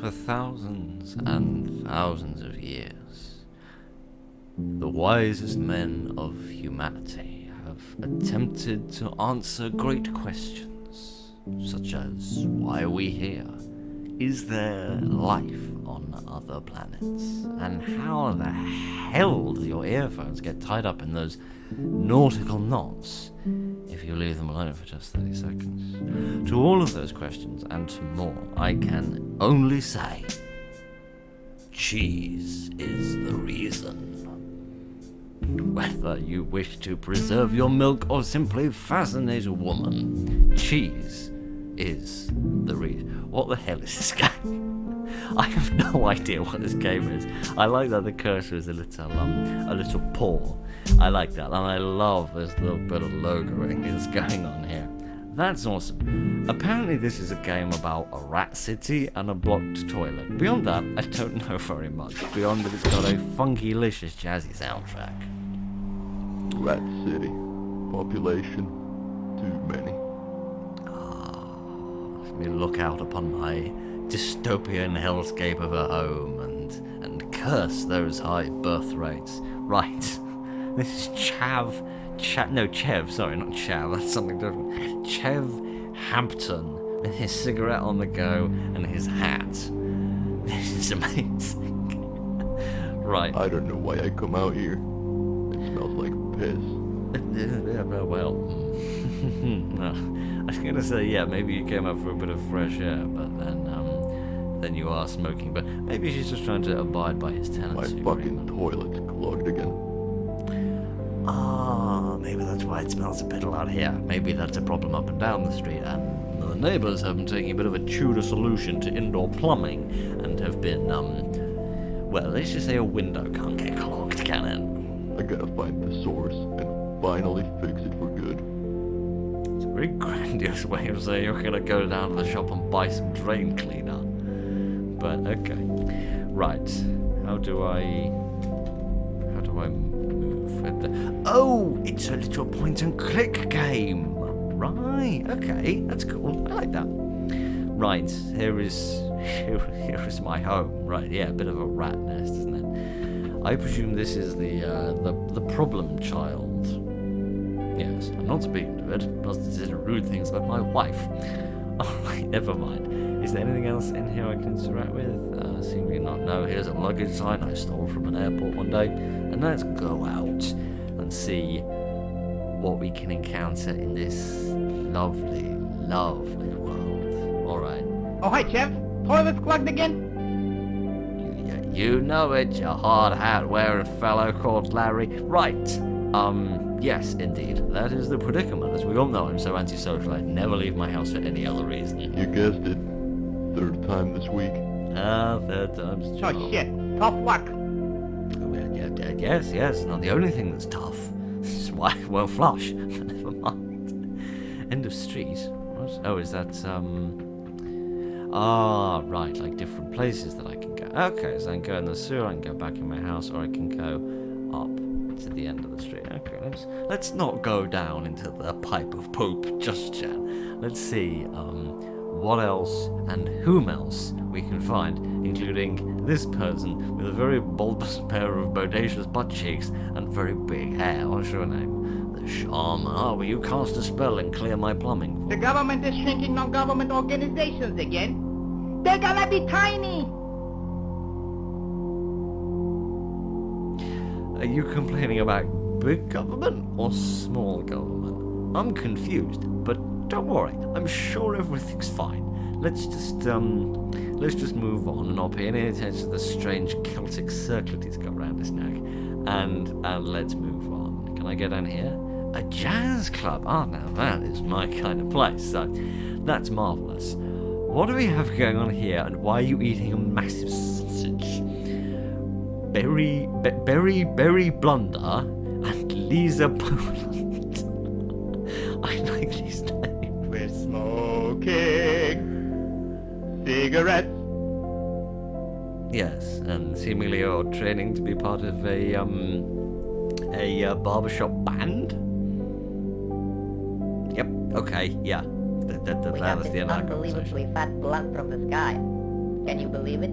For thousands and thousands of years, the wisest men of humanity have attempted to answer great questions, such as why are we here? Is there life on other planets? And how the hell do your earphones get tied up in those nautical knots if you leave them alone for just 30 seconds? To all of those questions and to more, I can only say, cheese is the reason. Whether you wish to preserve your milk or simply fascinate a woman, cheese is the reason. What the hell is this game? I have no idea what this game is. I like that the cursor is a little paw. I like that, and I love this little bit of logoing that's going on here. That's awesome. Apparently this is a game about a rat city and a blocked toilet. Beyond that, I don't know very much. Beyond that, it's got a funky-licious jazzy soundtrack. Rat city. Population, too many. Let me look out upon my dystopian hellscape of a home and curse those high birth rates. Right. This is Chev, sorry, not Chav, that's something different. Chev Hampton with his cigarette on the go and his hat. This is amazing. Right. I don't know why I come out here. It smells like piss. Well, I was gonna say, yeah, maybe you came out for a bit of fresh air, but then you are smoking. But maybe she's just trying to abide by his tenancy. My fucking toilet's clogged again. Maybe that's why it smells a bit out here. Maybe that's a problem up and down the street, and the neighbours have been taking a bit of a Tudor solution to indoor plumbing, and have been, well, let's just say a window can't get clogged, can it? I gotta find the source and finally fix it for good. It's a very grandiose way of saying you're gonna go down to the shop and buy some drain cleaner. But, okay. Right. How do I move with the... Oh! It's a little point and click game! Right, okay, that's cool. I like that. Right, here is my home. Right, yeah, a bit of a rat nest, isn't it? I presume this is the problem child. Yes, I'm not speaking of it. Plus, it did rude things about my wife. Alright, never mind. Is there anything else in here I can interact with? Seemingly not. No, here's a luggage sign I stole from an airport one day. And let's go out and see what we can encounter in this lovely, lovely world. Alright. Oh, hi, Chev. Toilet's clogged again? You know it, you hard hat wearing fellow called Larry. Right. Yes, indeed. That is the predicament. As we all know, I'm so antisocial, I'd never leave my house for any other reason. You guessed it. Third time this week. Third time's charm. Oh, shit. Tough luck. Yes. Not the only thing that's tough. This is why I won't flush. Never mind. End of street. What? Oh, is that, right, like different places that I can go. Okay, so I can go in the sewer, I can go back in my house, or I can go up to the end of the street. Okay, let's not go down into the pipe of poop just yet. Let's see, what else and whom else we can find, including this person with a very bulbous pair of bodacious butt cheeks and very big hair. What's your name? The Shaman. Oh, will you cast a spell and clear my plumbing? The government is shrinking non-government organizations again. They're gonna be tiny. Are you complaining about big government or small government? I'm confused, but don't worry. I'm sure everything's fine. Let's just move on and not pay any attention to the strange Celtic circlet he's got around his neck. And let's move on. Can I get down here? A jazz club. Ah, now that is my kind of place. So that's marvelous. What do we have going on here, and why are you eating a massive sausage? Berry Blunder and Lisa Poland. I like these names. We're smoking cigarettes. Yes, and seemingly you're training to be part of a barbershop band. Yep. Okay. Yeah. That is the end of the conversation. Unbelievably fat blunt from the sky. Can you believe it?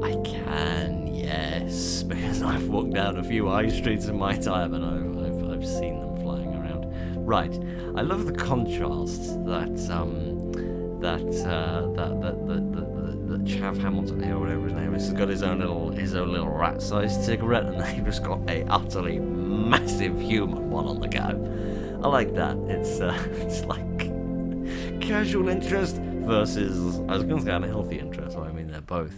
I can, yes, because I've walked down a few high streets in my time and I've seen them flying around. Right, I love the contrast that Chav Hamilton here, whatever his name is, has got his own little rat-sized cigarette, and they've just got a utterly massive human one on the go. I like that. It's like casual interest versus, I was going to say unhealthy interest. I mean, they're both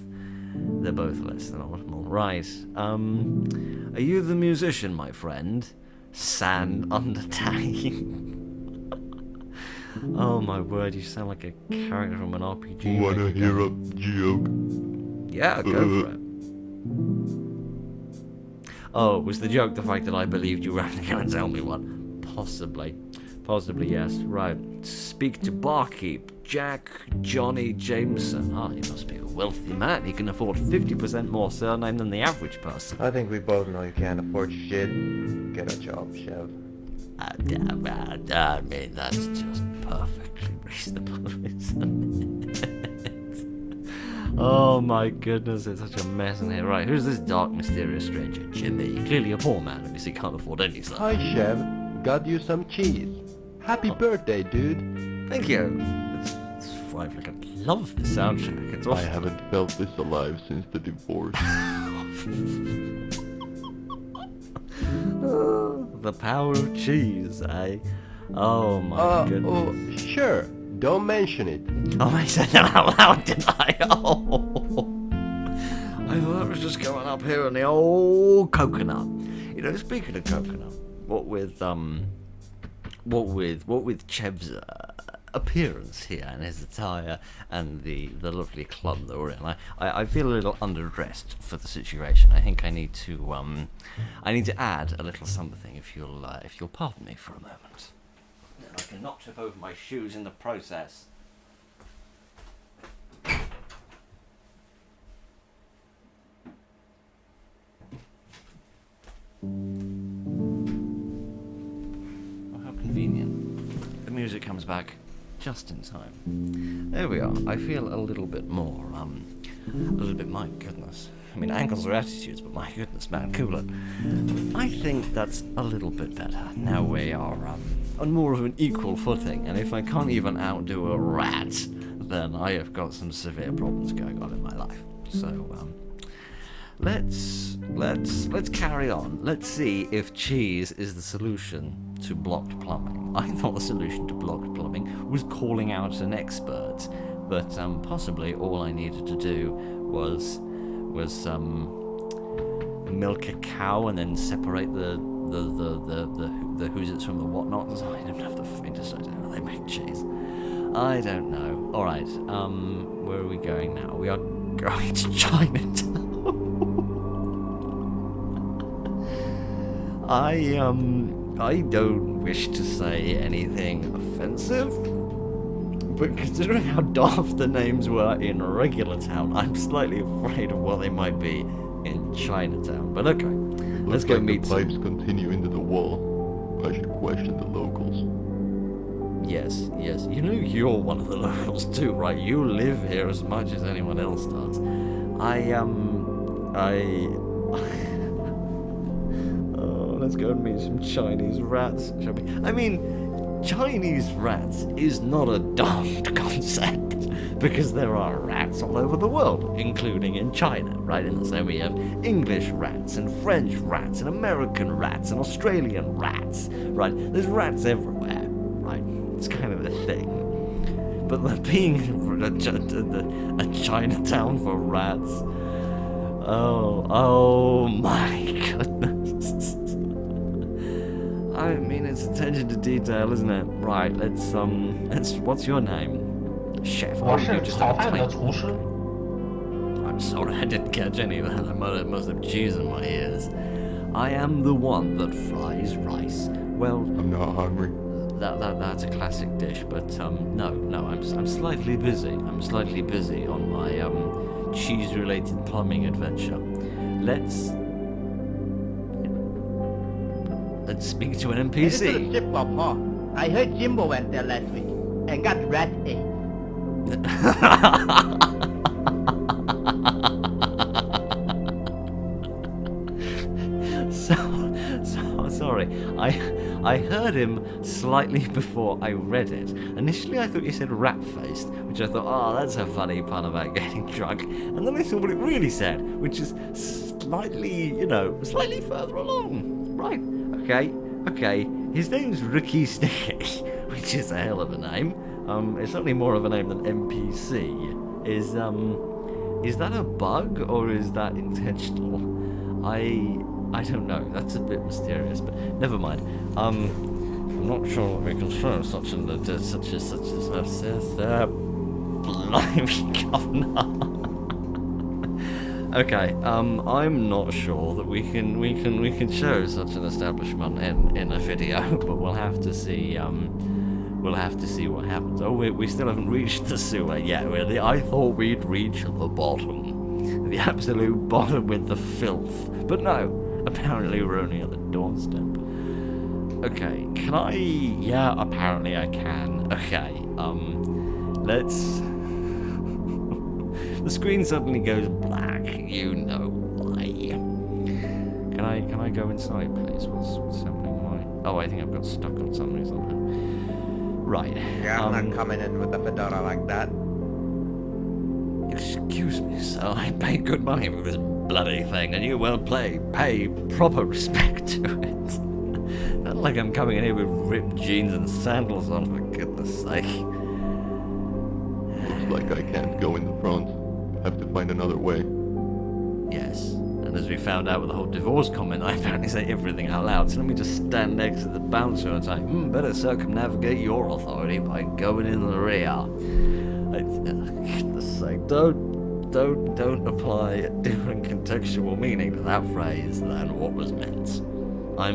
less than optimal. Right. Are you the musician, my friend? San Undertale. Oh my word, you sound like a character from an RPG. Wanna hear a joke? Yeah, go for it. Oh, was the joke the fact that I believed you were going to tell me one? Possibly, yes. Right. Speak to barkeep Jack Johnny Jameson. Ah, he must be a wealthy man. He can afford 50% more surname than the average person. I think we both know you can't afford shit. Get a job, Chev. I mean, that's just perfectly reasonable, isn't it? Oh my goodness, it's such a mess in here. Right, who's this dark, mysterious stranger? Jimmy. Clearly a poor man, because he can't afford any stuff. Hi, Chev. Got you some cheese. Happy birthday, dude. Thank you. It's fine. I love the soundtrack. It's I awesome. haven't felt this alive since the divorce. The power of cheese, eh? Oh my goodness. Oh, sure. Don't mention it. Oh, I said that out loud, didn't I? Oh. I thought it was just going up here on the old coconut. You know, speaking of coconut, what with Chev's appearance here and his attire and the lovely club that we're in, I feel a little underdressed for the situation. I think I need to add a little something if you'll pardon me for a moment. I can not trip over my shoes in the process. Oh, how convenient. The music comes back just in time. There we are. I feel a little bit more, my goodness. I mean, ankles are attitudes, but my goodness, man, cooler. I think that's a little bit better. Now we are, on more of an equal footing, and if I can't even outdo a rat, then I have got some severe problems going on in my life. So, let's carry on. Let's see if cheese is the solution to blocked plumbing. I thought the solution to blocked plumbing was calling out an expert, but possibly all I needed to do was milk a cow and then separate the who's it's from the whatnots. I don't have the faintest idea how they make cheese. I don't know. All right, where are we going now? We are going to Chinatown. I don't wish to say anything offensive, but considering how daft the names were in regular town, I'm slightly afraid of what they might be in Chinatown. But okay, let's go meet the pipes continue into the wall. I should question the locals. Yes. You know you're one of the locals too, right? You live here as much as anyone else does. Oh, let's go and meet some Chinese rats, shall we? I mean, Chinese rats is not a daft concept, because there are rats all over the world, including in China, right? And so we have English rats, and French rats, and American rats, and Australian rats, right? There's rats everywhere, right? It's kind of a thing. But there being a Chinatown for rats, oh my goodness. I mean, it's attention to detail, isn't it? Right, let's what's your name? Chef. I'm sorry, I didn't catch any of that. I must have cheese in my ears. I am the one that fries rice. Well, I'm not hungry. That's a classic dish, but no, I'm slightly busy. I'm slightly busy on my cheese-related plumbing adventure. Let's speak to an This is a NPC. strip club, huh? I heard Jimbo went there last week and got rat AIDS. I heard him slightly before I read it. Initially, I thought you said rat-faced, which I thought, oh, that's a funny pun about getting drunk. And then I saw what it really said, which is slightly, slightly further along. Right, okay. His name's Ricky Sticky, which is a hell of a name. It's certainly more of a name than NPC. Is that a bug or is that intentional? I don't know. That's a bit mysterious, but never mind. I'm not sure what we can show such as blimey governor. Okay, I'm not sure that we can show such an establishment in a video, but we'll have to see. We'll have to see what happens. Oh, we still haven't reached the sewer yet, really. I thought we'd reach the bottom. The absolute bottom with the filth. But no, apparently we're only at the doorstep. Okay, can I... Yeah, apparently I can. Okay, let's... The screen suddenly goes black. You know why. Can I go inside, please? What's happening? Why? Oh, I think I've got stuck on something somehow. Right. Yeah, I'm not coming in with a fedora like that. Excuse me, sir. I paid good money for this bloody thing, and you will pay proper respect to it. Not like I'm coming in here with ripped jeans and sandals on, for goodness sake. Looks like I can't go in the front. Have to find another way. Yes. And as we found out with the whole divorce comment, I apparently say everything out loud, so let me just stand next to the bouncer and say, better circumnavigate your authority by going in the rear. Goodness sake, don't apply a different contextual meaning to that phrase than what was meant. I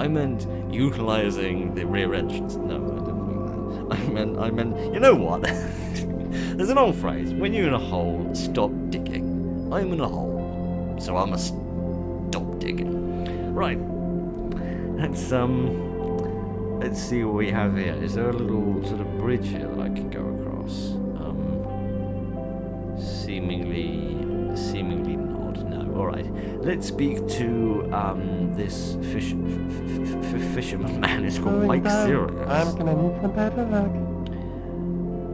meant utilizing the rear entrance. No, I didn't mean that. I meant, you know what? There's an old phrase, when you're in a hole, stop digging. I'm in a hole. So I must stop digging. Right. Let's see what we have here. Is there a little sort of bridge here that I can go across? Seemingly not. No. All right. Let's speak to this fisherman man. It's called Mike Sirius. I'm gonna need some better luck.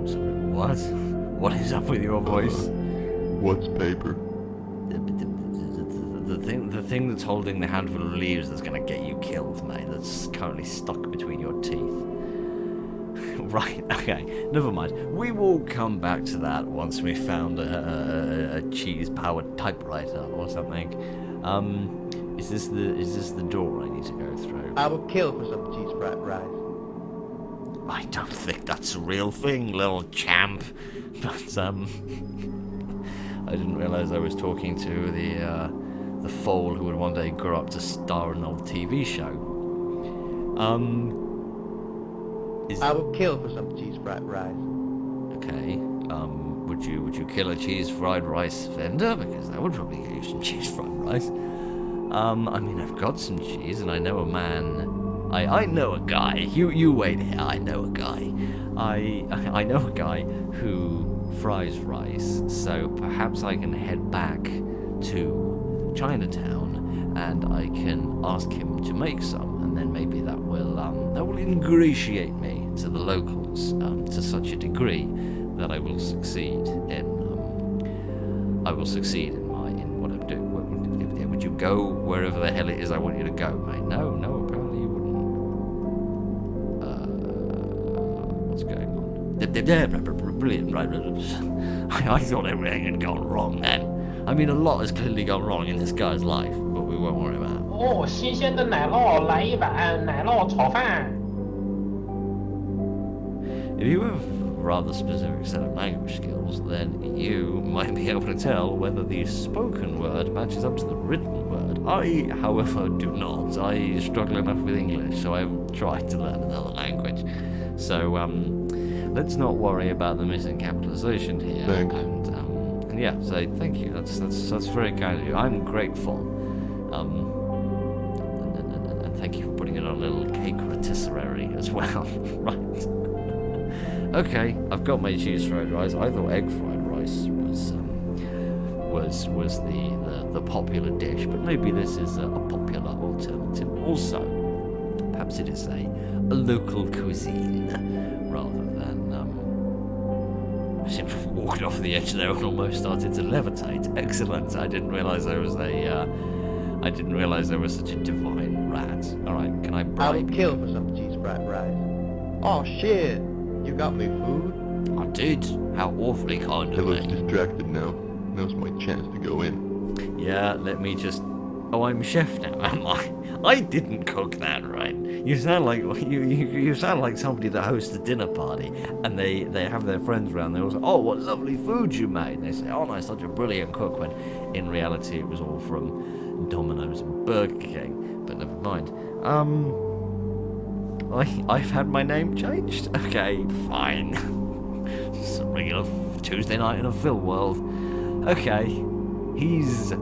Sorry, what? What is up with your voice? What's paper? The thing that's holding the handful of leaves that's going to get you killed, mate, that's currently stuck between your teeth. Right, okay, never mind. We will come back to that once we found a cheese-powered typewriter or something. Is this the door I need to go through? I would kill for some cheese fried rice. I don't think that's a real thing, little champ. But I didn't realise I was talking to the foal who would one day grow up to star in an old TV show. I would kill for some cheese fried rice. Okay. Would you kill a cheese fried rice vendor? Because that would probably get you some cheese fried rice. I mean, I've got some cheese, and I know a man. I know a guy. You wait here. I know a guy. I know a guy who fries rice. So perhaps I can head back to Chinatown, and I can ask him to make some, and then maybe that will ingratiate me to the locals to such a degree that I will succeed in what I'm doing. Would you go wherever the hell it is I want you to go, mate? No, apparently you wouldn't. What's going on? Brilliant, right? I thought everything had gone wrong then. I mean, a lot has clearly gone wrong in this guy's life, but we won't worry about it. 哦，新鲜的奶酪，来一碗奶酪炒饭。 If you have a rather specific set of language skills, then you might be able to tell whether the spoken word matches up to the written word. I, however, do not. I struggle enough with English, so I've tried to learn another language. So, let's not worry about the missing capitalization here. Thanks. And yeah, so thank you. That's very kind of you. I'm grateful. And thank you for putting it on a little cake rotisserie as well. Right. Okay, I've got my cheese fried rice. I thought egg fried rice was the popular dish, but maybe this is a popular alternative also. perhaps it is a local cuisine rather than simply walking off the edge there and almost started to levitate. Excellent. I didn't realise there was such a divine rat. All right, can I I bribe would you? kill for some cheese fried rice. Oh shit! You got me food? I did. How awfully kind of Hello's me. distracted now. Now's my chance to go in. Yeah, let me just. Oh, I'm chef now, am I? I didn't cook that, right? You sound like you sound like somebody that hosts a dinner party, and they have their friends around. They all say, "Oh, what lovely food you made!" And they say, "Oh, no, such a brilliant cook." When in reality, it was all from Domino's and Burger King. But never mind. I've had my name changed. Okay, fine. Just a regular Tuesday night in a film world. Okay, he's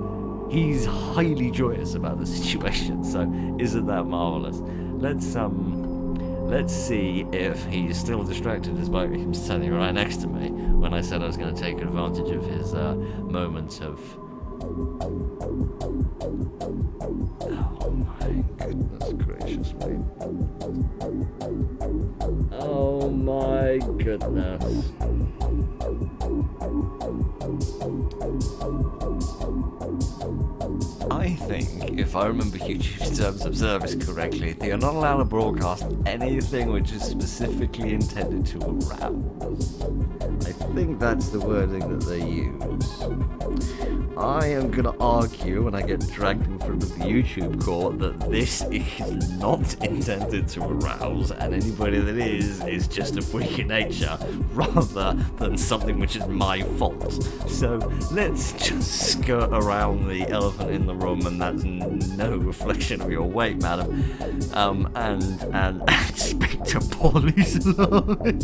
highly joyous about the situation, so isn't that marvelous? Let's see if he's still distracted despite him standing right next to me when I said I was going to take advantage of his moments of. Oh my goodness gracious me. Oh my goodness. I think, if I remember YouTube's terms of service correctly, they are not allowed to broadcast anything which is specifically intended to arouse. I think that's the wording that they use. I am going to argue, when I get dragged in front of the YouTube court, that this is not intended to arouse, and anybody that is just a freak of nature, rather than something which is my fault. So let's just skirt around the elephant in the room, and that's no reflection of your weight, madam, and speak to Paulie slowly.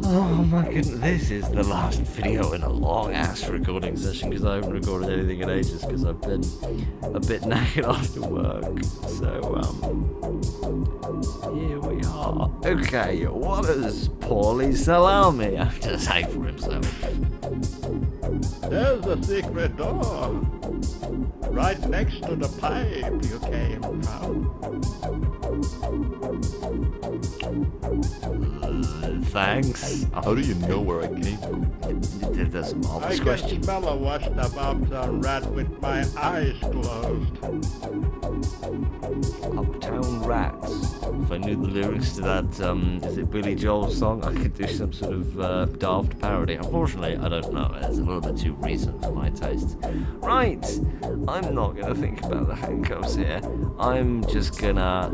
Oh my goodness, this is the last video in a long ass recording session because I haven't recorded anything in ages because I've been a bit knackered after work. So, here we are. Okay, what does Paulie Salami have to say for himself? There's a secret door. Right next to the pipe you came from. Thanks. How do you know where I came from? That's a marvelous I can question. smell a washed up rat with my eyes closed. Uptown Rats. If I knew the lyrics to that, is it Billy Joel's song, I could do some sort of daft parody. Unfortunately, I don't know. It's a little bit too recent for my taste. Right, I'm not gonna think about the handcuffs here. I'm just gonna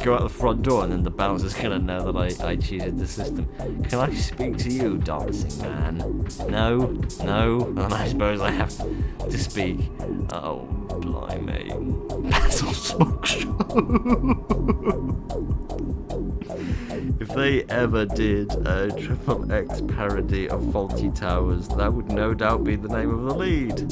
go out the front door, and then the bouncer's gonna know that I cheated the system. Can I speak to you, dancing man? No. And I suppose I have to speak. Oh, blimey. Basil Smoke Show. If they ever did a Triple X parody of Faulty Towers, that would no doubt be the name of the lead.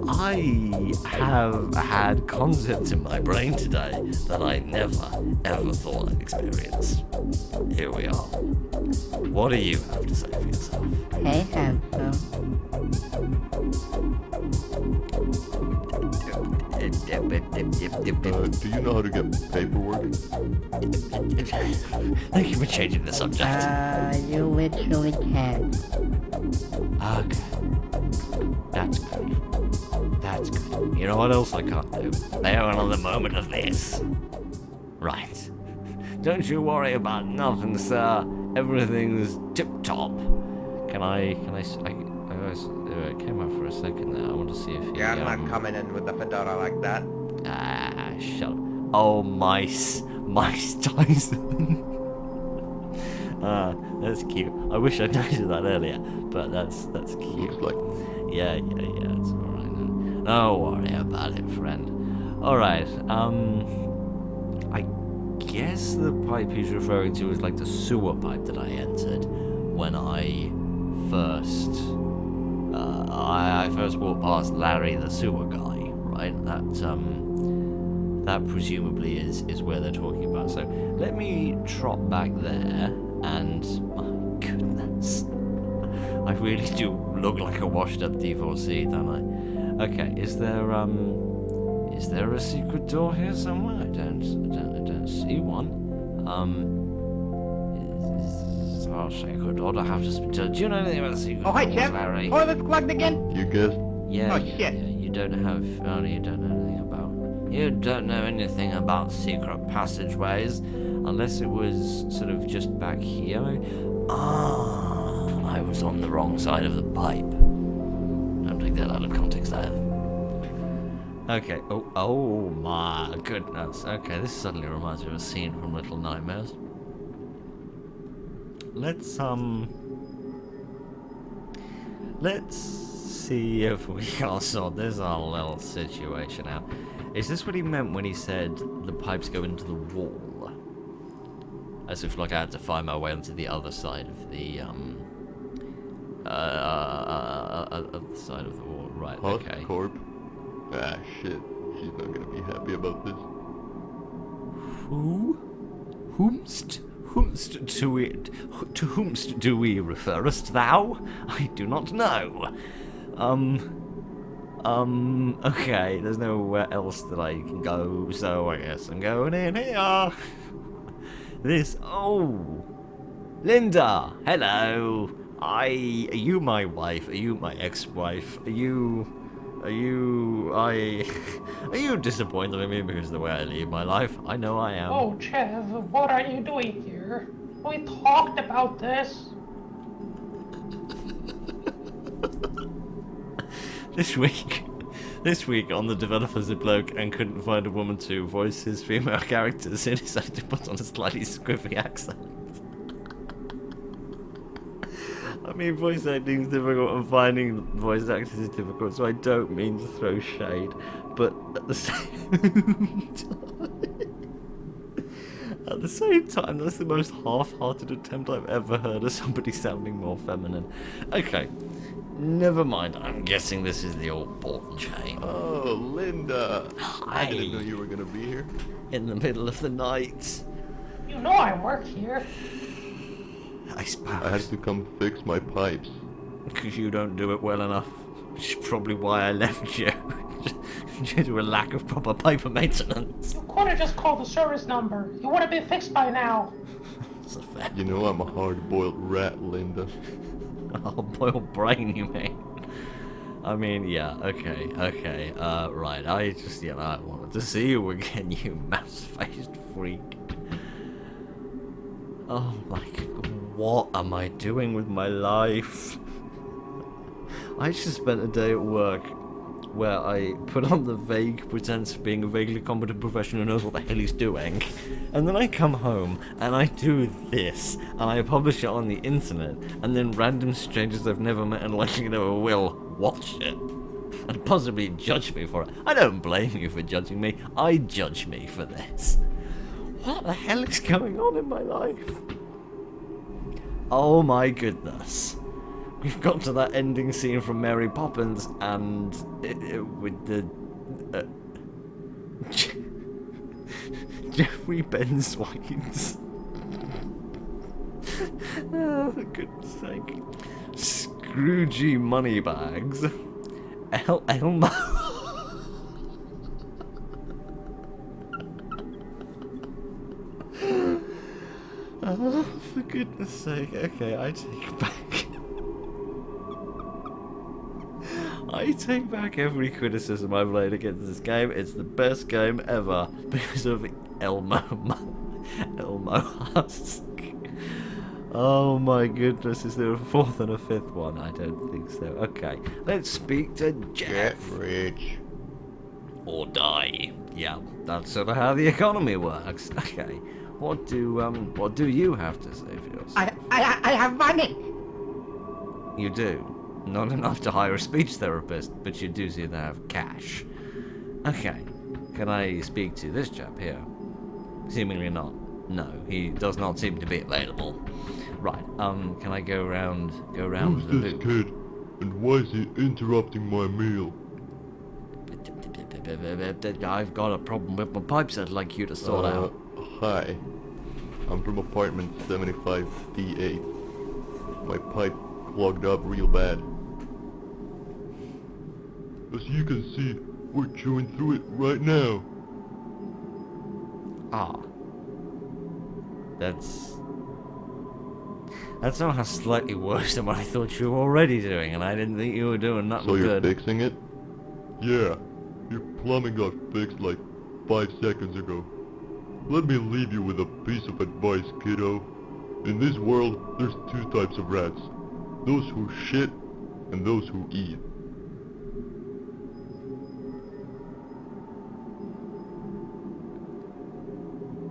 I have had concepts in my brain today that I never, ever thought I'd experience. Here we are. What do you have to say for yourself? Hey, handsome. Do you know how to get paperwork? Thank you for changing the subject. You literally can't. Okay. That's good. You know what else I can't do? Bear another moment of this. Right. Don't you worry about nothing, sir. Everything's tip-top. I came out for a second there. I want to see if he... Yeah, I'm not coming in with the fedora like that. Shut up. Oh, Mice Tyson. That's cute. I wish I'd noticed that earlier, but that's cute. Looks like Yeah, it's alright. Don't worry about it, friend. Alright, I guess the pipe he's referring to is like the sewer pipe that I entered when I first walked past Larry the sewer guy, right? That presumably is where they're talking about. So let me trot back there and my goodness. I really do look like a washed-up divorcee, don't I? Okay, is there a secret door here somewhere? I don't see one. Is our secret door? I have to speak to. Do you know anything about secret Oh, hi, doors, Jeff. Larry? Toilet's clogged again? You guessed? Yeah, Oh, yeah, shit. yeah. You don't have. Oh, you don't know anything about. You don't know anything about secret passageways, unless it was sort of just back here. I was on the wrong side of the pipe. Don't take that out of context, there. Okay. Oh my goodness. Okay, this suddenly reminds me of a scene from Little Nightmares. Let's see if we can sort this whole little situation out. Is this what he meant when he said the pipes go into the wall? As if like I had to find my way onto the other side of the other side of the wall. Right, okay. Corp. Ah, shit. She's not gonna be happy about this. To whomst do we referest thou? I do not know. Okay, there's nowhere else that I can go, so I guess I'm going in here. Linda, hello. Are you my wife? Are you my ex-wife? Are you disappointed in me because of the way I live my life? I know I am. Oh, Chev, what are you doing here? We talked about this. This week on The Developer's a Bloke and couldn't find a woman to voice his female characters, he decided to put on a slightly squiffy accent. I mean, voice acting is difficult and finding voice actors is difficult, so I don't mean to throw shade, but at the same time, that's the most half-hearted attempt I've ever heard of somebody sounding more feminine. Okay. Never mind, I'm guessing this is the old ball and chain. Oh, Linda. I didn't know Hi. you were gonna be here. In the middle of the night. You know I work here. I I had suppose. to come fix my pipes. Because you don't do it well enough. Which is probably why I left you. Due to a lack of proper paper maintenance. You could have just called the service number. You would have been fixed by now. That's a fair. You know I'm a hard-boiled rat, Linda. Oh, boiled brain, you mean? I mean, yeah, okay, right, I wanted to see you again, you mouse-faced freak. Oh my god, what am I doing with my life? I just spent a day at work where I put on the vague pretense of being a vaguely competent professional who knows what the hell he's doing, and then I come home and I do this, and I publish it on the internet, and then random strangers I've never met and likely never will watch it, and possibly judge me for it. I don't blame you for judging me, I judge me for this. What the hell is going on in my life? Oh my goodness. We've got to that ending scene from Mary Poppins, and with the Jeffrey Benswines. Oh, for goodness sake! Scroogey Moneybags. Elmo. Oh, for goodness sake! Okay, I take back every criticism I've laid against this game. It's the best game ever because of Elmo Husk. Oh my goodness, is there a fourth and a fifth one? I don't think so. Okay, let's speak to Jeff. Get rich. Or die. Yeah, that's sort of how the economy works. Okay, what do you have to say for yourself? I have money. You do. Not enough to hire a speech therapist, but you do seem to have cash. Okay, can I speak to this chap here? Seemingly not. No, he does not seem to be available. Right, can I go round Who's the this loop? kid? And why is he interrupting my meal? I've got a problem with my pipes I'd like you to sort out. Hi. I'm from apartment 75D8. My pipe clogged up real bad. As you can see, we're chewing through it right now. Ah. That's somehow slightly worse than what I thought you were already doing, and I didn't think you were doing nothing So you're good. fixing it? Yeah. Your plumbing got fixed like 5 seconds ago. Let me leave you with a piece of advice, kiddo. In this world, there's 2 types of rats. Those who shit, and those who eat.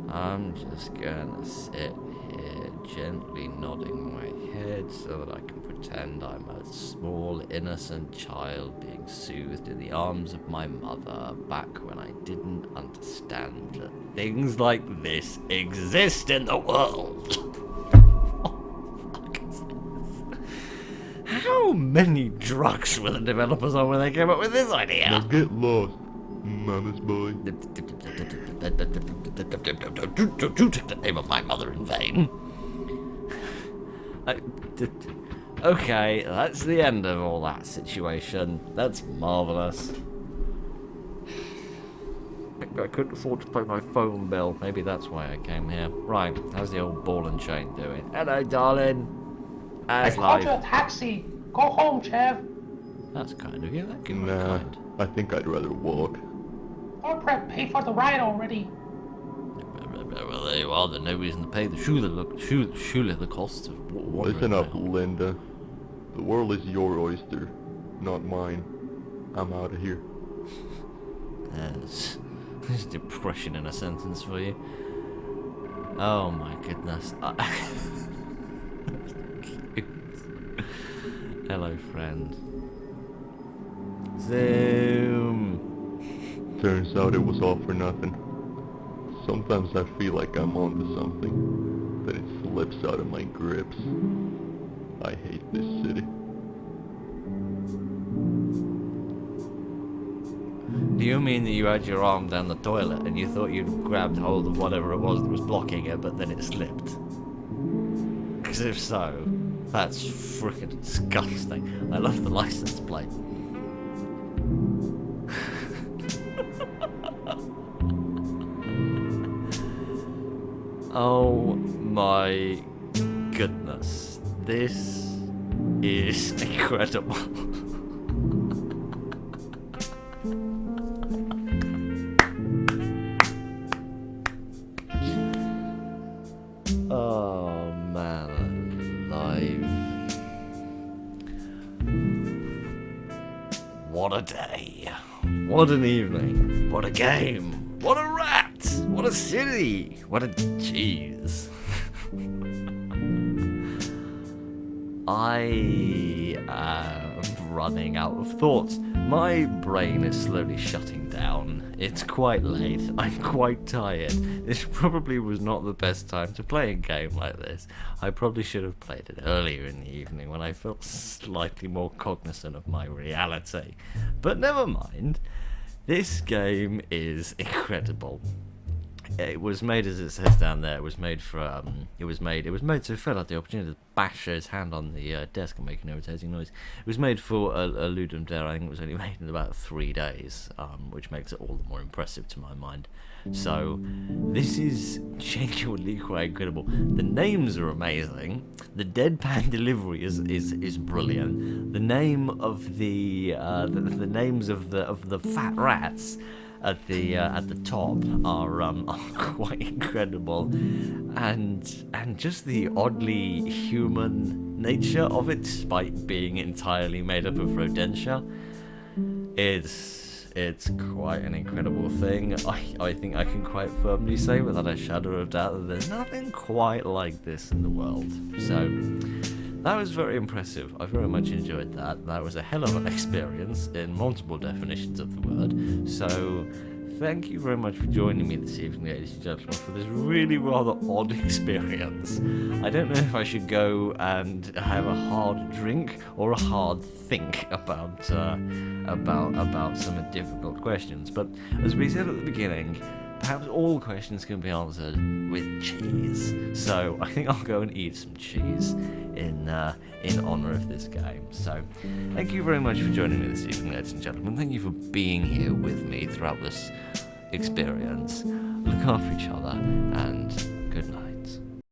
I'm just gonna sit here gently nodding my head so that I can pretend I'm a small innocent child being soothed in the arms of my mother back when I didn't understand that things like this exist in the world. What the fuck is this? How many drugs were the developers on when they came up with this Now idea? get lost, mama's boy. Don't take the name of my mother in vain. Okay, that's the end of all that situation. That's marvellous. I couldn't afford to pay my phone bill. Maybe that's why I came here. Right, how's the old ball and chain doing? Hello, darling. I How's called you a life? taxi. Go home, Chev. That's kind of you. That can be Nah, kind. I think I'd rather walk. Don't pay for the ride already. Well, there you are. There's no reason to pay surely the cost of wandering Listen up, around. Linda. The world is your oyster, not mine. I'm out of here. There's depression in a sentence for you. Oh my goodness. Hello, friend. Zoom. Turns out it was all for nothing. Sometimes I feel like I'm onto something, then it slips out of my grips. I hate this city. Do you mean that you had your arm down the toilet and you thought you'd grabbed hold of whatever it was that was blocking it, but then it slipped? Because if so, that's freaking disgusting. I love the license plate. Oh my goodness. This is incredible. Oh man alive. What a day. What an evening. What a game. What a rat. What a city. What a cheese. I am running out of thoughts. My brain is slowly shutting down. It's quite late. I'm quite tired. This probably was not the best time to play a game like this. I probably should have played it earlier in the evening when I felt slightly more cognizant of my reality. But never mind. This game is incredible. It was made, as it says down there, it was made for, it was made so Phil had the opportunity to bash his hand on the desk and make an irritating noise. It was made for a Ludum Dare. I think it was only made in about 3 days, which makes it all the more impressive to my mind. So, this is genuinely quite incredible. The names are amazing. The deadpan delivery is brilliant. The name of the names of the fat rats at the top are quite incredible, and just the oddly human nature of it, despite being entirely made up of rodentia, it's quite an incredible thing. I think I can quite firmly say without a shadow of doubt that there's nothing quite like this in the world. So that was very impressive. I very much enjoyed that. That was a hell of an experience in multiple definitions of the word. So thank you very much for joining me this evening, ladies and gentlemen, for this really rather odd experience. I don't know if I should go and have a hard drink or a hard think about some difficult questions. But as we said at the beginning, perhaps all questions can be answered with cheese. So I think I'll go and eat some cheese in honor of this game. So thank you very much for joining me this evening, ladies and gentlemen. Thank you for being here with me throughout this experience. Look after each other, and good night.